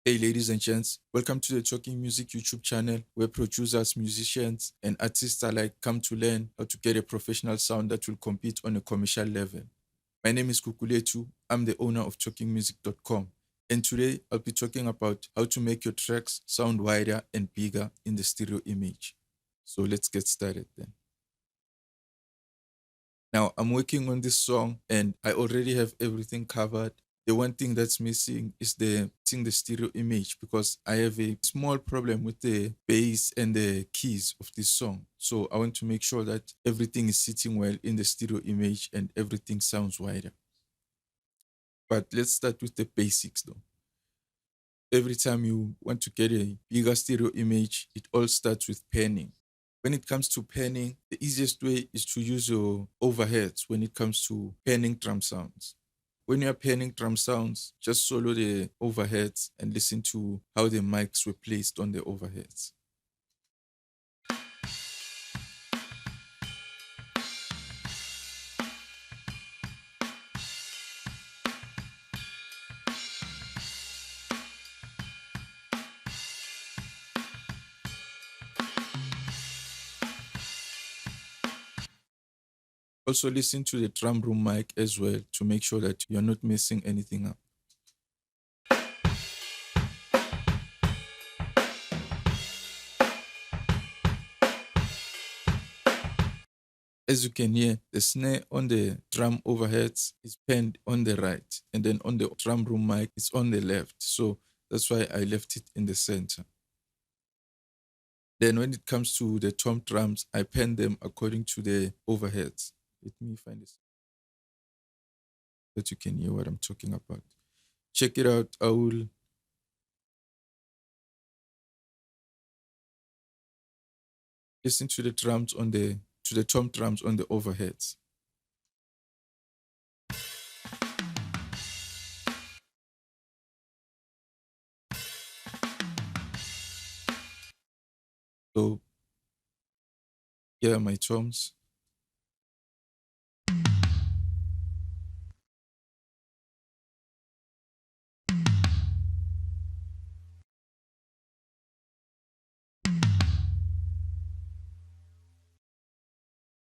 Hey, ladies and gents, welcome to the Talking Music YouTube channel where producers, musicians, and artists alike come to learn how to get a professional sound that will compete on a commercial level. My name is Kukuletu. I'm the owner of TalkingMusic.com, and today I'll be talking about how to make your tracks sound wider and bigger in the stereo image. So let's get started then. Now, I'm working on this song and I already have everything covered. The one thing that's missing is the stereo image because I have a small problem with the bass and the keys of this song. So I want to make sure that everything is sitting well in the stereo image and everything sounds wider. But let's start with the basics though. Every time you want to get a bigger stereo image, it all starts with panning. When it comes to panning, the easiest way is to use your overheads when it comes to panning drum sounds. When you're panning drum sounds, just solo the overheads and listen to how the mics were placed on the overheads. Also listen to the drum room mic as well to make sure that you're not messing anything up. As you can hear, the snare on the drum overheads is panned on the right, and then on the drum room mic, it's on the left. So that's why I left it in the center. Then when it comes to the tom drums, I pan them according to the overheads. Let me find this so that you can hear what I'm talking about. Check it out. I will listen to the drums on the tom drums on the overheads. So here are my toms.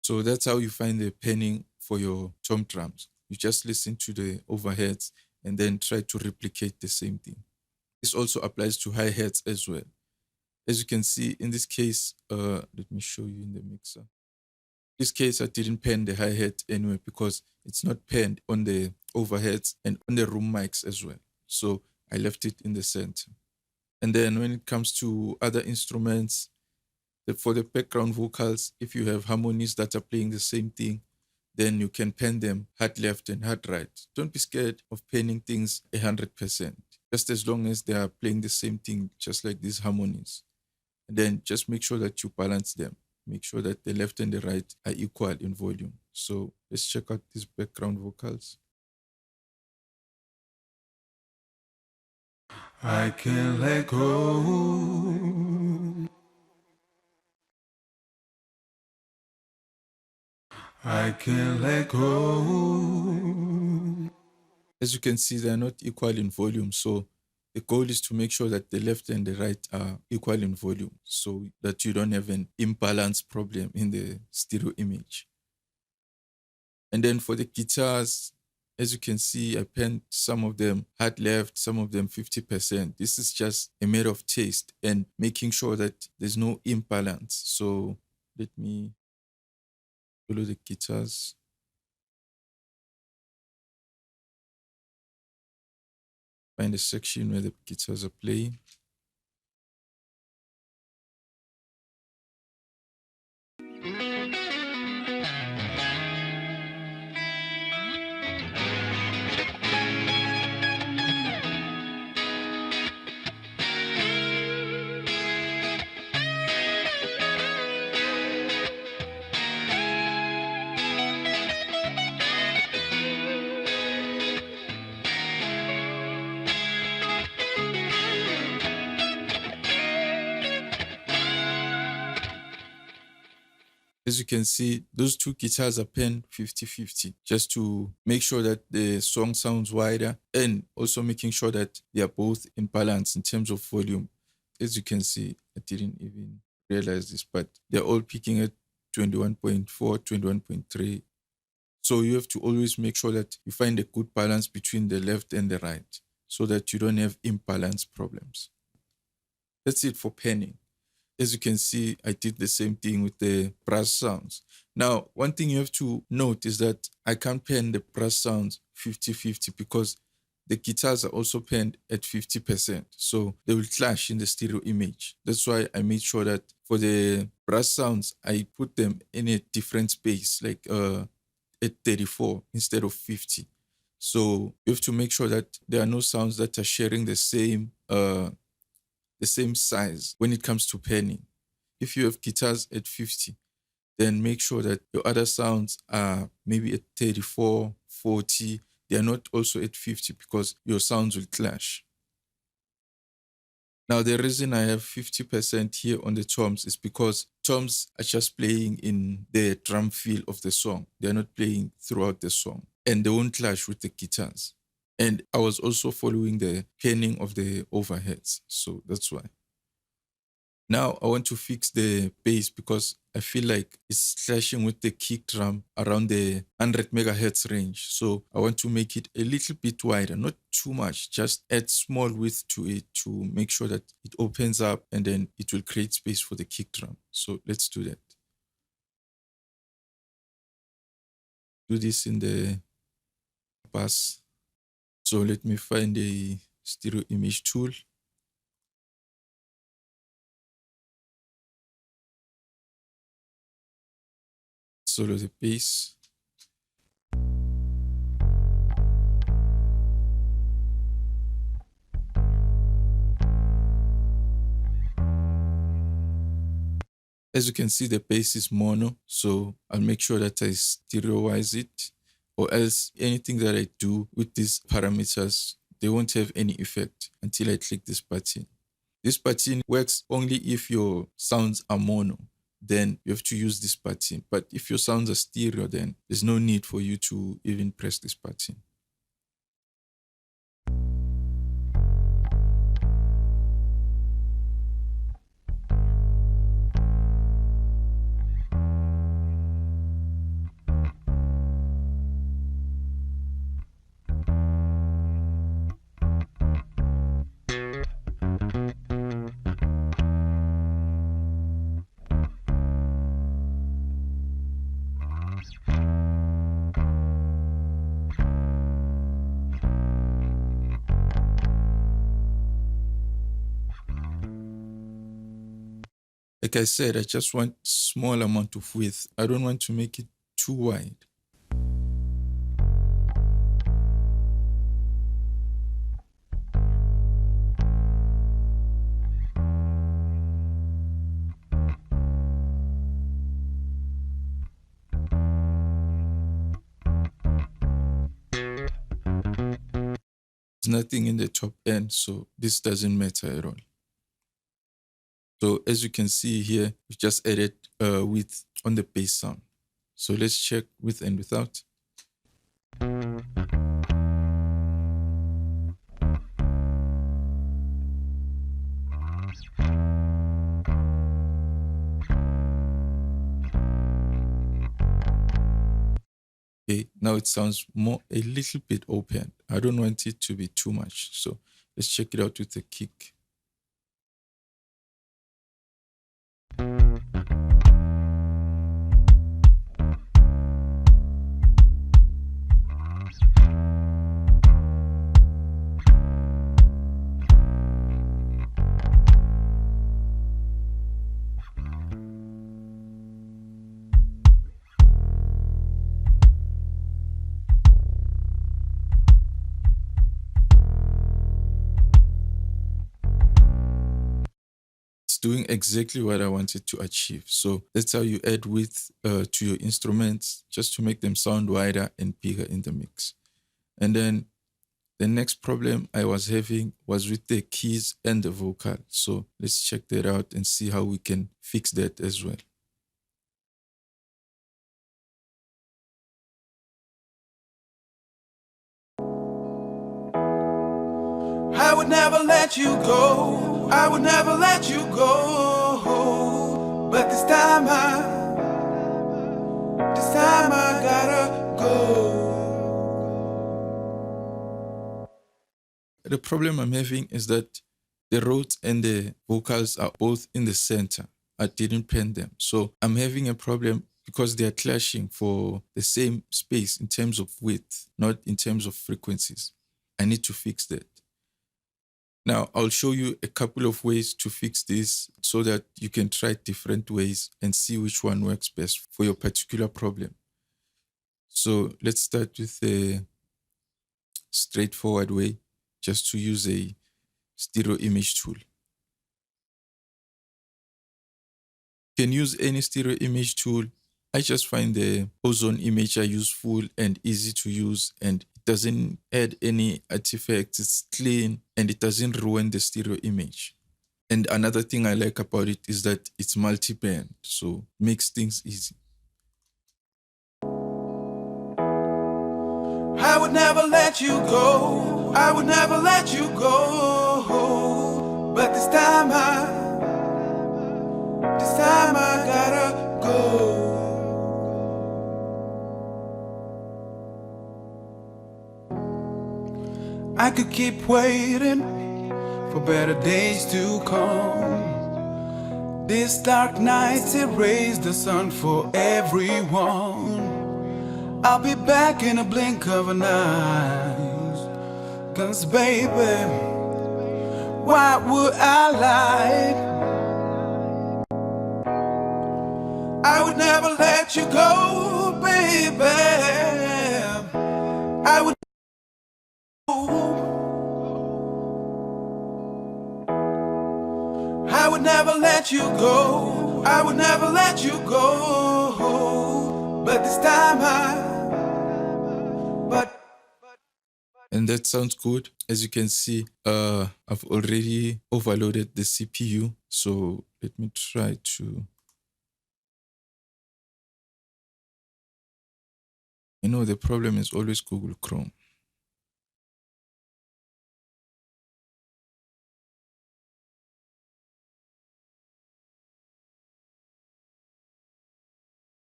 So that's how you find the panning for your tom drums. You just listen to the overheads and then try to replicate the same thing. This also applies to hi-hats as well. As you can see in this case, let me show you in the mixer. In this case, I didn't pan the hi-hat anyway because it's not panned on the overheads and on the room mics as well. So I left it in the center. And then when it comes to other instruments, for the background vocals, if you have harmonies that are playing the same thing, then you can pan them hard left and hard right. Don't be scared of panning things 100%, just as long as they are playing the same thing, just like these harmonies. And then just make sure that you balance them. Make sure that the left and the right are equal in volume. So let's check out these background vocals. I can't let go. I can't let go. As you can see, they're not equal in volume. So the goal is to make sure that the left and the right are equal in volume so that you don't have an imbalance problem in the stereo image. And then for the guitars, as you can see, I penned some of them hard left, some of them 50%. This is just a matter of taste and making sure that there's no imbalance. So let me follow the guitars. Find a section where the guitars are playing. As you can see, those two guitars are penned 50-50, just to make sure that the song sounds wider and also making sure that they are both in balance in terms of volume. As you can see, I didn't even realize this, but they're all peaking at 21.4, 21.3. So you have to always make sure that you find a good balance between the left and the right so that you don't have imbalance problems. That's it for penning. As you can see, I did the same thing with the brass sounds. Now, one thing you have to note is that I can't pen the brass sounds 50-50 because the guitars are also penned at 50%. So they will clash in the stereo image. That's why I made sure that for the brass sounds, I put them in a different space, like at 34 instead of 50. So you have to make sure that there are no sounds that are sharing the same size when it comes to penning. If you have guitars at 50, then make sure that your other sounds are maybe at 34, 40. They are not also at 50 because your sounds will clash. Now, the reason I have 50% here on the toms is because toms are just playing in the drum feel of the song. They're not playing throughout the song and they won't clash with the guitars. And I was also following the penning of the overheads. So that's why. Now I want to fix the bass because I feel like it's clashing with the kick drum around the 100 megahertz range. So I want to make it a little bit wider, not too much, just add small width to it to make sure that it opens up and then it will create space for the kick drum. So let's do that. Do this in the bass. So let me find a stereo image tool. Solo the bass. As you can see, the bass is mono, so I'll make sure that I stereoize it, or else anything that I do with these parameters, they won't have any effect until I click this button. This button works only if your sounds are mono, then you have to use this button. But if your sounds are stereo, then there's no need for you to even press this button. Like I said, I just want small amount of width. I don't want to make it too wide. There's nothing in the top end, so this doesn't matter at all. So as you can see here, we just added width on the bass sound. So let's check with and without. Okay, now it sounds a little bit open. I don't want it to be too much. So let's check it out with the kick. Doing exactly what I wanted to achieve. So that's how you add width to your instruments just to make them sound wider and bigger in the mix. And then the next problem I was having was with the keys and the vocal. So let's check that out and see how we can fix that as well. would never let you go. I would never let you go. But this time I gotta go. The problem I'm having is that the rhodes and the vocals are both in the center. I didn't pen them. So I'm having a problem because they are clashing for the same space in terms of width, not in terms of frequencies. I need to fix that. Now, I'll show you a couple of ways to fix this so that you can try different ways and see which one works best for your particular problem. So let's start with a straightforward way, just to use a stereo image tool. You can use any stereo image tool. I just find the ozone imager useful and easy to use, and it doesn't add any artifacts. It's clean and it doesn't ruin the stereo image. And another thing I like about it is that it's multi-band, so makes things easy. I would never let you go. I would never let you go. But this time I gotta go. I could keep waiting for better days to come. This dark night erased the sun for everyone. I'll be back in a blink of an eye. 'Cause baby, why would I lie? I would never let you go, baby. I would never let you go. I would never let you go. But this time And that sounds good. As you can see, I've already overloaded the CPU. So let me try to... You know, the problem is always Google Chrome.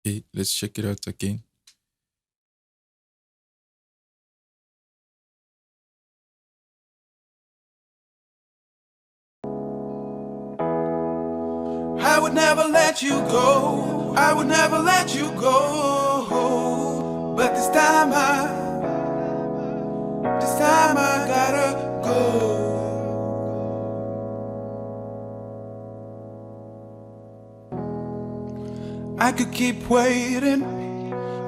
Okay, let's check it out again. I would never let you go. I would never let you go. But this time I gotta go. I could keep waiting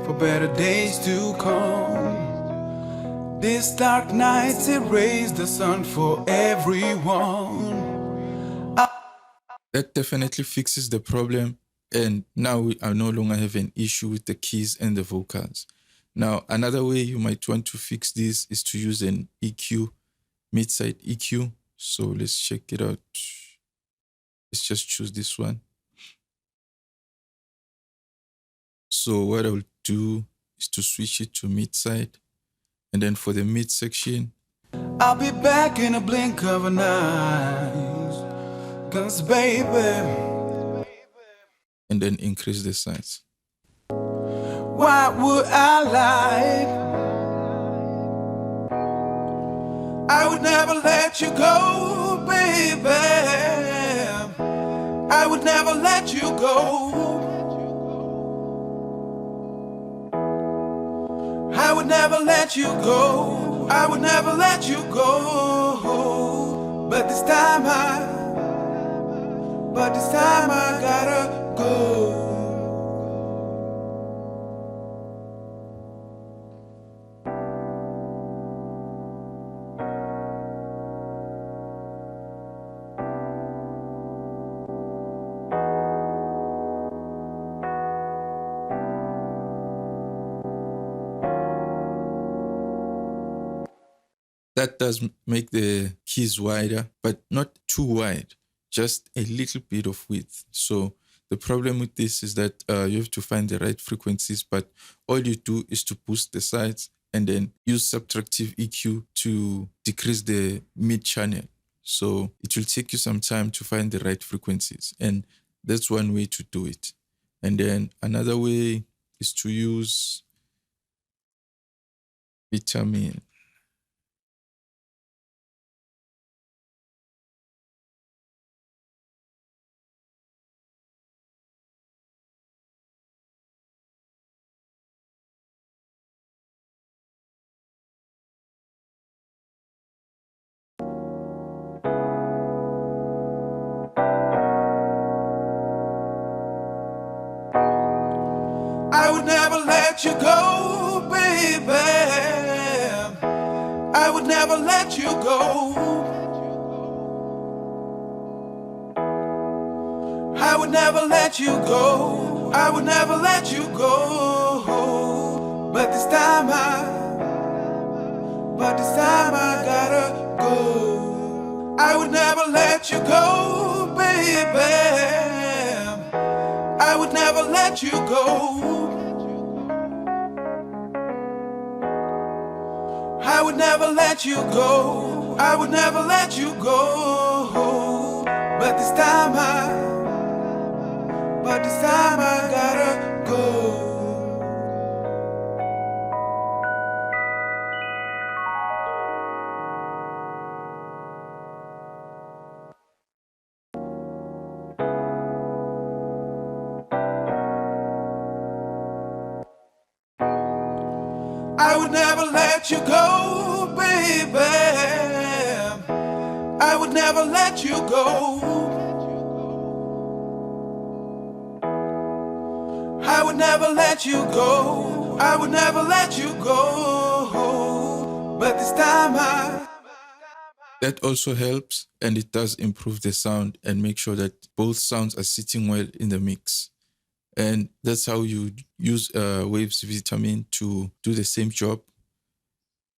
for better days to come. This dark night erased the sun for everyone. That definitely fixes the problem. And now we are no longer have an issue with the keys and the vocals. Now, another way you might want to fix this is to use an EQ, mid-side EQ. So let's check it out. Let's just choose this one. So what I'll do is to switch it to mid-side. And then for the mid section, I'll be back in a blink of an eye. 'Cause baby, and then increase the size. Why would I lie? I would never let you go, baby. I would never let you go. I would never let you go. I would never let you go. But this time I gotta go. That does make the keys wider, but not too wide, just a little bit of width. So the problem with this is that you have to find the right frequencies, but all you do is to boost the sides and then use subtractive EQ to decrease the mid channel. So it will take you some time to find the right frequencies. And that's one way to do it. And then another way is to use vitamin. I would never let you go, baby. I would never let you go. I would never let you go. I would never let you go. But this time I gotta go. I would never let you go, baby. I would never let you go. I would never let you go. I would never let you go. But this time I gotta go. I would never let you go, baby. I would never let you go. I would never let you go. I would never let you go. But this time That also helps, and it does improve the sound and make sure that both sounds are sitting well in the mix. And that's how you use Waves Vitamin to do the same job.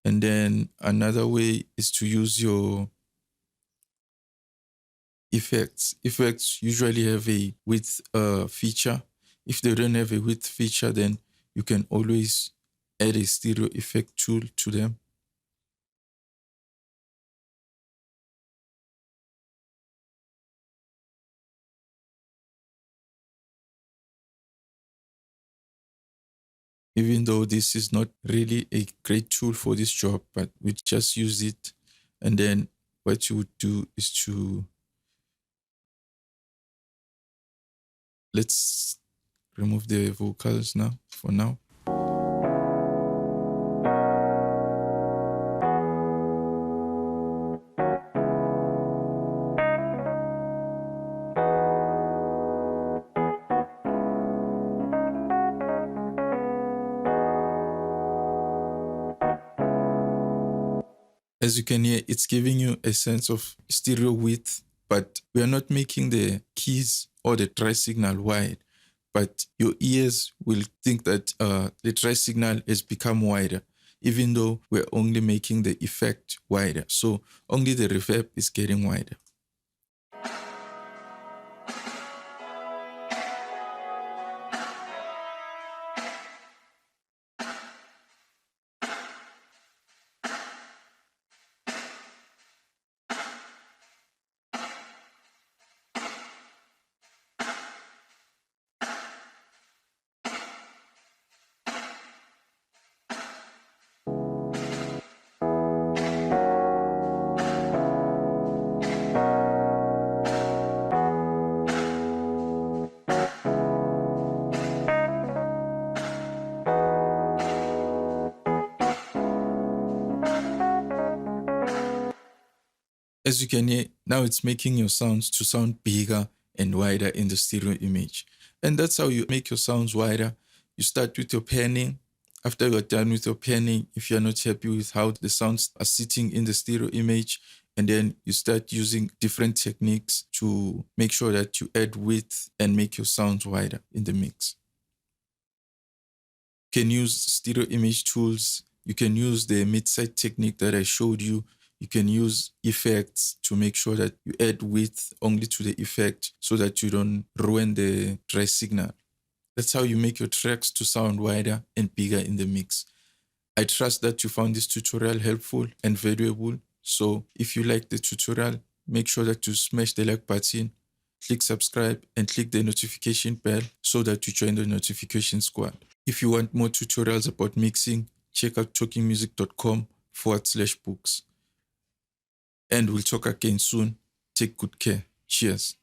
And then another way is to use your effects. Effects usually have a width feature. If they don't have a width feature, then you can always add a stereo effect tool to them. Even though this is not really a great tool for this job, but we just use it. And then what you would do is to, let's remove the vocals now, for now. As you can hear, it's giving you a sense of stereo width, but we are not making the keys or the tri signal wide. But your ears will think that the tri signal has become wider, even though we're only making the effect wider. So only the reverb is getting wider. As you can hear, now it's making your sounds to sound bigger and wider in the stereo image. And that's how you make your sounds wider. You start with your panning. After you're done with your panning, if you're not happy with how the sounds are sitting in the stereo image, and then you start using different techniques to make sure that you add width and make your sounds wider in the mix. You can use stereo image tools. You can use the mid-side technique that I showed you. You can use effects to make sure that you add width only to the effect so that you don't ruin the dry signal. That's how you make your tracks to sound wider and bigger in the mix. I trust that you found this tutorial helpful and valuable. So if you like the tutorial, make sure that you smash the like button, click subscribe, and click the notification bell so that you join the notification squad. If you want more tutorials about mixing, check out talkingmusic.com/books. And we'll talk again soon. Take good care. Cheers.